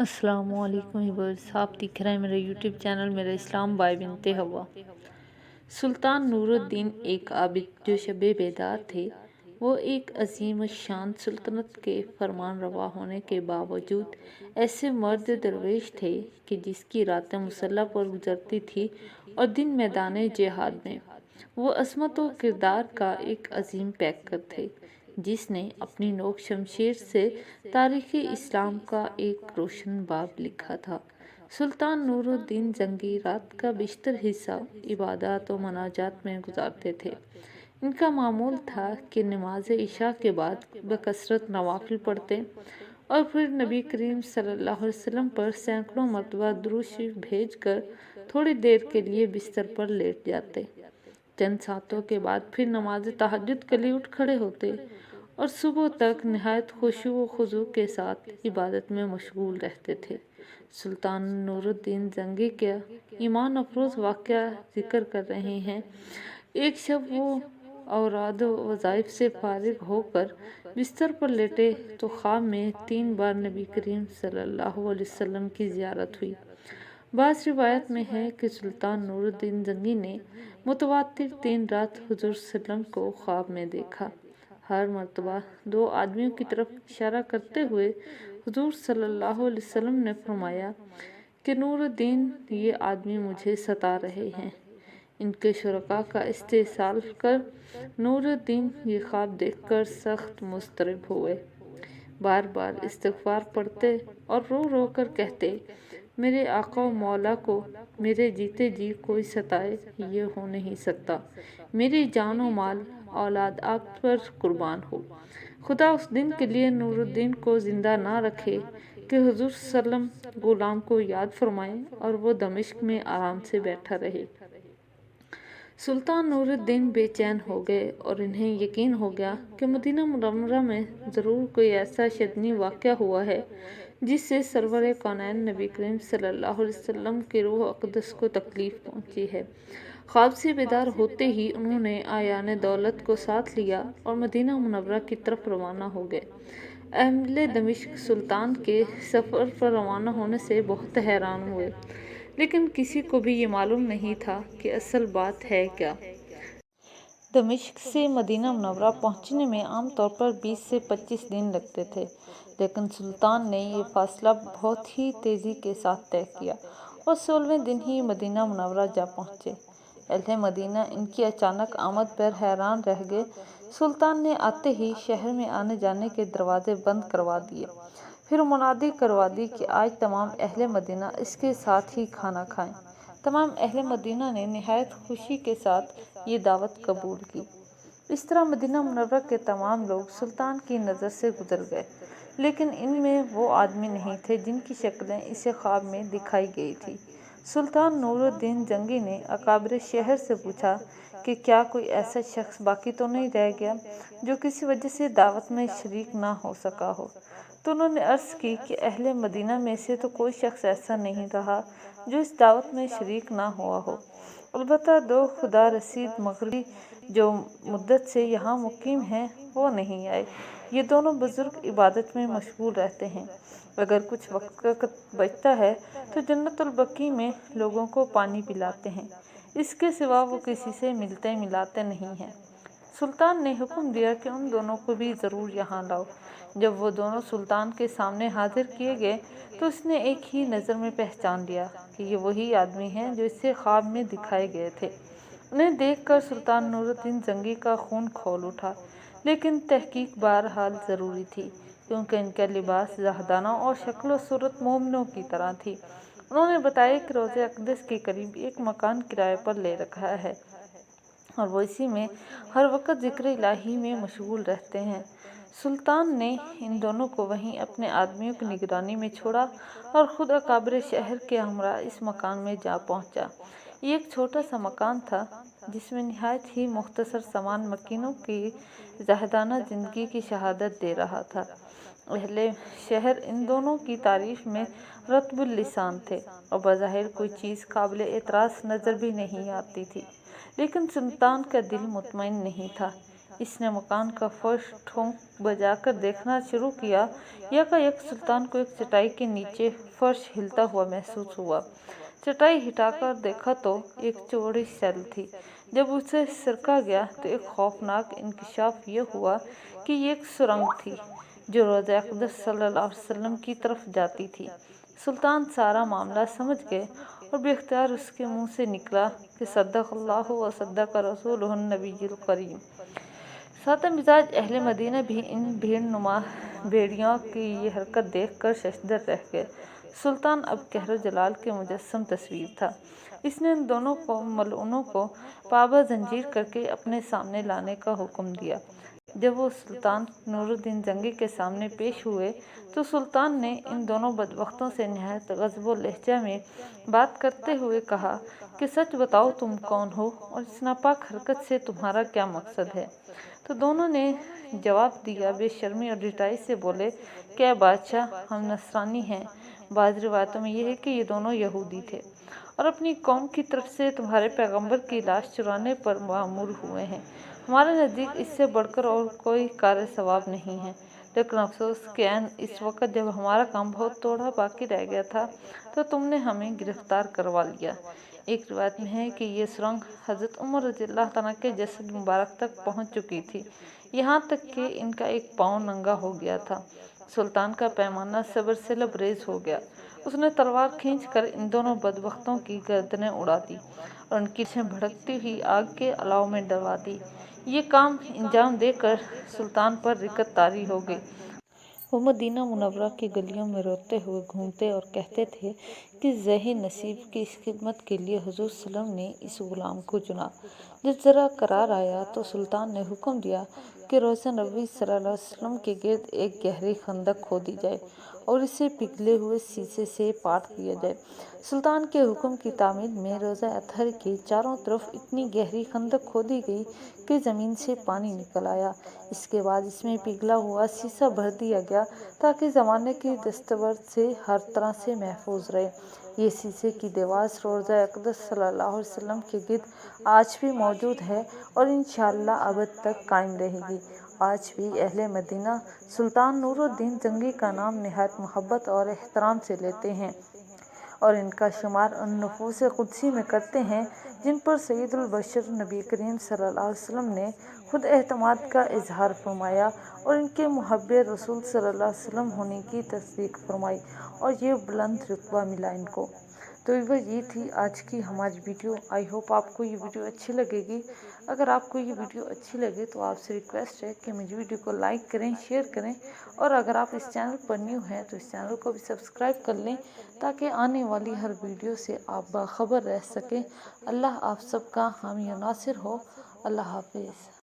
السلام علیکم ویورز، آپ دیکھ رہے ہیں میرا یوٹیوب چینل میرا اسلام بائی بنت ہوا۔ سلطان نور الدین ایک عابد جو شب بیدار تھے۔ وہ ایک عظیم الشان سلطنت کے فرمان روا ہونے کے باوجود ایسے مرد درویش تھے کہ جس کی راتیں مسلح پر گزرتی تھی اور دن میدان جہاد میں۔ وہ عظمت و کردار کا ایک عظیم پیکر تھے جس نے اپنی نوک شمشیر سے تاریخ اسلام کا ایک روشن باب لکھا تھا۔ سلطان نور الدین زنگی رات کا بیشتر حصہ عبادات و مناجات میں گزارتے تھے۔ ان کا معمول تھا کہ نماز عشاء کے بعد بکثرت نوافل پڑھتے اور پھر نبی کریم صلی اللہ علیہ وسلم پر سینکڑوں مرتبہ درود شریف بھیج کر تھوڑی دیر کے لیے بستر پر لیٹ جاتے۔ چند ساعتوں کے بعد پھر نماز تہجد کے لیے اٹھ کھڑے ہوتے اور صبح تک نہایت خشوع و خضوع کے ساتھ عبادت میں مشغول رہتے تھے۔ سلطان نور الدین زنگی کا ایمان افروز واقعہ ذکر کر رہے ہیں۔ ایک شب وہ اوراد و وظائف سے فارغ ہو کر بستر پر لیٹے تو خواب میں 3 بار نبی کریم صلی اللہ علیہ وسلم کی زیارت ہوئی۔ بعض روایت میں ہے کہ سلطان نور الدین زنگی نے متواتر 3 رات حضور صلی اللہ علیہ وسلم کو خواب میں دیکھا۔ ہر مرتبہ 2 آدمیوں کی طرف اشارہ کرتے ہوئے حضور صلی اللہ علیہ وسلم نے فرمایا کہ نور الدین، یہ آدمی مجھے ستا رہے ہیں۔ ان کے شرکاء کا استحصال کر نور الدین یہ خواب دیکھ کر سخت مضطرب ہوئے۔ بار بار استغفار پڑھتے اور رو رو کر کہتے، میرے آقا و مولا کو میرے جیتے جی کوئی ستائے یہ ہو نہیں سکتا۔ میری جان و مال اولاد آپ پر قربان ہو۔ خدا اس دن کے لیے نور الدین کو زندہ نہ رکھے کہ حضور صلی اللہ علیہ وسلم غلام کو یاد فرمائیں اور وہ دمشق میں آرام سے بیٹھا رہے۔ سلطان نور الدین بے چین ہو گئے اور انہیں یقین ہو گیا کہ مدینہ منورہ میں ضرور کوئی ایسا شدنی واقعہ ہوا ہے جس سے سرور کونین نبی کریم صلی اللہ علیہ وسلم کی روح اقدس کو تکلیف پہنچی ہے۔ خواب سے بیدار ہوتے ہی انہوں نے آیان دولت کو ساتھ لیا اور مدینہ منورہ کی طرف روانہ ہو گئے۔ اہل دمشق سلطان کے سفر پر روانہ ہونے سے بہت حیران ہوئے، لیکن کسی کو بھی یہ معلوم نہیں تھا کہ اصل بات ہے کیا۔ دمشق سے مدینہ منورہ پہنچنے میں عام طور پر 20 سے 25 دن لگتے تھے، لیکن سلطان نے یہ فاصلہ بہت ہی تیزی کے ساتھ طے کیا اور 16ویں دن ہی مدینہ منورہ جا پہنچے۔ اہل مدینہ ان کی اچانک آمد پر حیران رہ گئے۔ سلطان نے آتے ہی شہر میں آنے جانے کے دروازے بند کروا دیے، پھر منادی کروا دی کہ آج تمام اہل مدینہ اس کے ساتھ ہی کھانا کھائیں۔ تمام اہل مدینہ نے نہایت خوشی کے ساتھ یہ دعوت قبول کی۔ اس طرح مدینہ منورہ کے تمام لوگ سلطان کی نظر سے گزر گئے، لیکن ان میں وہ آدمی نہیں تھے جن کی شکلیں اسے خواب میں دکھائی گئی تھی۔ سلطان نور الدین زنگی نے اکابر شہر سے پوچھا کہ کیا کوئی ایسا شخص باقی تو نہیں رہ گیا جو کسی وجہ سے دعوت میں شریک نہ ہو سکا ہو؟ تو انہوں نے عرض کی کہ اہل مدینہ میں سے تو کوئی شخص ایسا نہیں رہا جو اس دعوت میں شریک نہ ہوا ہو، البتہ 2 خدا رسید مغری جو مدت سے یہاں مقیم ہیں وہ نہیں آئے۔ یہ دونوں بزرگ عبادت میں مشغول رہتے ہیں۔ اگر کچھ وقت بچتا ہے تو جنت البقیع میں لوگوں کو پانی پلاتے ہیں، اس کے سوا وہ کسی سے ملتے ملاتے نہیں ہیں۔ سلطان نے حکم دیا کہ ان دونوں کو بھی ضرور یہاں لاؤ۔ جب وہ دونوں سلطان کے سامنے حاضر کیے گئے تو اس نے ایک ہی نظر میں پہچان لیا کہ یہ وہی آدمی ہیں جو اسے خواب میں دکھائے گئے تھے۔ انہیں دیکھ کر سلطان نور الدین زنگی کا خون کھول اٹھا، لیکن تحقیق بہرحال ضروری تھی کیونکہ ان کا لباس زاہدانہ اور شکل و صورت مومنوں کی طرح تھی۔ انہوں نے بتایا کہ روضہ اقدس کے قریب ایک مکان کرائے پر لے رکھا ہے اور وہ اسی میں ہر وقت ذکر الہی میں مشغول رہتے ہیں۔ سلطان نے ان دونوں کو وہیں اپنے آدمیوں کی نگرانی میں چھوڑا اور خود اکابر شہر کے ہمراہ اس مکان میں جا پہنچا۔ یہ ایک چھوٹا سا مکان تھا جس میں نہایت ہی مختصر سامان مکینوں کی زاہدانہ زندگی کی شہادت دے رہا تھا۔ اہل شہر ان دونوں کی تعریف میں رطب اللسان تھے اور بظاہر کوئی چیز قابل اعتراض نظر بھی نہیں آتی تھی، لیکن سلطان کا دل مطمئن نہیں تھا۔ اس نے مکان کا فرش ٹھونک بجا کر دیکھنا شروع کیا۔ یکایک سلطان کو ایک چٹائی کے نیچے فرش ہلتا ہوا محسوس ہوا۔ چٹائی ہٹا کر دیکھا تو ایک چوڑی سیل تھی۔ جب اسے سرکا گیا تو ایک خوفناک انکشاف یہ ہوا کہ یہ ایک سرنگ تھی جو روضہ اقدس صلی اللہ علیہ وسلم کی طرف جاتی تھی۔ سلطان سارا معاملہ سمجھ گئے اور بے اختیار اس کے منہ سے نکلا کہ صدق اللہ و صدق رسولہ النبی الکریم۔ سادہ مزاج اہل مدینہ بھی ان بھیڑ نما بھیڑیوں کی یہ حرکت دیکھ کر ششدر رہ گئے۔ سلطان اب قہر و جلال کے مجسم تصویر تھا۔ اس نے ان دونوں ملعونوں کو پابند زنجیر کر کے اپنے سامنے لانے کا حکم دیا۔ جب وہ سلطان نور الدین زنگی کے سامنے پیش ہوئے تو سلطان نے ان دونوں بدبختوں سے نہایت غضب و لہجہ میں بات کرتے ہوئے کہا کہ سچ بتاؤ تم کون ہو اور اس ناپاک حرکت سے تمہارا کیا مقصد ہے؟ تو دونوں نے جواب دیا، بے شرمی اور ڈٹائی سے بولے کہ اے بادشاہ، ہم نصرانی ہیں۔ بعض روایتوں میں یہ ہے کہ یہ دونوں یہودی تھے اور اپنی قوم کی طرف سے تمہارے پیغمبر کی لاش چرانے پر مأمور ہوئے ہیں۔ ہمارے نزدیک اس سے بڑھ کر اور کوئی کار ثواب نہیں ہے، لیکن افسوس کہ عین اس وقت جب ہمارا کام بہت تھوڑا باقی رہ گیا تھا تو تم نے ہمیں گرفتار کروا لیا۔ ایک روایت میں ہے کہ یہ سرنگ حضرت عمر رضی اللہ عنہ کے جسد مبارک تک پہنچ چکی تھی، یہاں تک کہ ان کا ایک پاؤں ننگا ہو گیا تھا۔ سلطان کا پیمانہ صبر سے لبریز ہو گیا۔ اس نے تلوار کھینچ کر ان دونوں بدبختوں کی گردنیں اڑا دی اور ان کی لاشیں بھڑکتی ہوئی آگ کے الاؤ میں ڈلوا دی۔ یہ کام انجام دے کر سلطان پر رکت طاری ہو گئی۔ وہ مدینہ منورہ کی گلیوں میں روتے ہوئے گھومتے اور کہتے تھے کہ ذی نصیب کی اس خدمت کے لیے حضور صلی اللہ علیہ وسلم نے اس غلام کو چنا۔ جب ذرا قرار آیا تو سلطان نے حکم دیا کہ روضہ نبوی صلی اللہ علیہ وسلم کے گرد ایک گہری خندق کھودی جائے اور اسے پگھلے ہوئے سیسے سے پاٹ دیا جائے۔ سلطان کے حکم کی تعمیل میں روضہ اطہر کے چاروں طرف اتنی گہری خندق کھودی گئی کہ زمین سے پانی نکل آیا۔ اس کے بعد اس میں پگھلا ہوا سیسا بھر دیا گیا تاکہ زمانے کی دستبرد سے ہر طرح سے محفوظ رہے۔ یہ سیسے کی دیوار روضہ اقدس صلی اللہ علیہ وسلم کے گرد آج بھی موجود ہے اور انشاءاللہ ابد تک قائم رہے گی۔ آج بھی اہل مدینہ سلطان نور الدین زنگی کا نام نہایت محبت اور احترام سے لیتے ہیں اور ان کا شمار ان نفوس قدسی میں کرتے ہیں جن پر سید البشر نبی کریم صلی اللہ علیہ وسلم نے خود اعتماد کا اظہار فرمایا اور ان کے محب رسول صلی اللہ علیہ وسلم ہونے کی تصدیق فرمائی اور یہ بلند رتبہ ملا ان کو۔ تو یہ تھی آج کی ہماری ویڈیو۔ آئی ہوپ آپ کو یہ ویڈیو اچھی لگے گی۔ اگر آپ کو یہ ویڈیو اچھی لگے تو آپ سے ریکویسٹ ہے کہ میری ویڈیو کو لائک کریں، شیئر کریں اور اگر آپ اس چینل پر نیو ہیں تو اس چینل کو بھی سبسکرائب کر لیں تاکہ آنے والی ہر ویڈیو سے آپ باخبر رہ سکیں۔ اللہ آپ سب کا حامی و ناصر ہو۔ اللہ حافظ۔